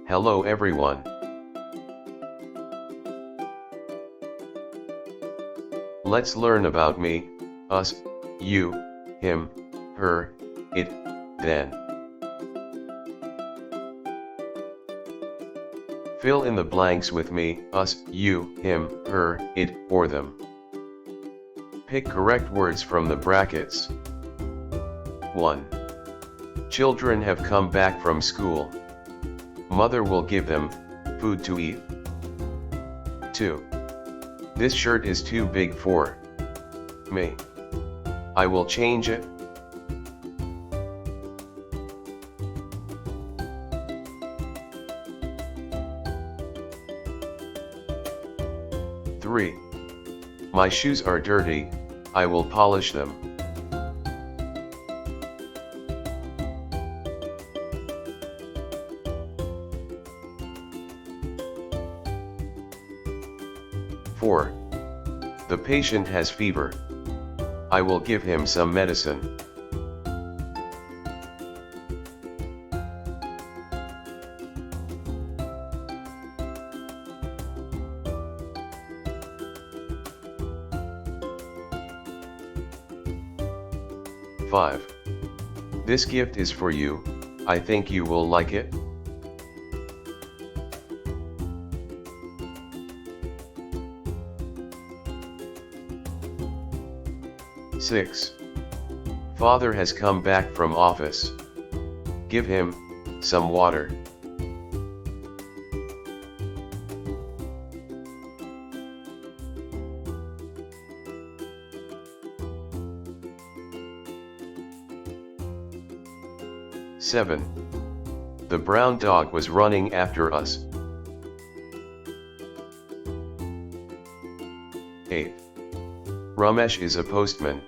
Hello everyone. Let's learn about me, us, you, him, her, it, then. Fill in the blanks with me, us, you, him, her, it, or them. Pick correct words from the brackets. 1. Children have come back from school. Mother will give them food to eat. 2. This shirt is too big for me. I will change it. 3. My shoes are dirty, I will polish them. 4. The patient has fever. I will give him some medicine. 5. This gift is for you, I think you will like it. 6. Father has come back from office. Give him some water. 7. The brown dog was running after us. 8. Ramesh is a postman.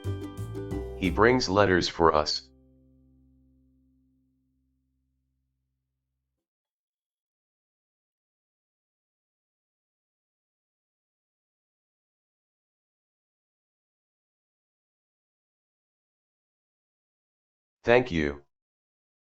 He brings letters for us. Thank you.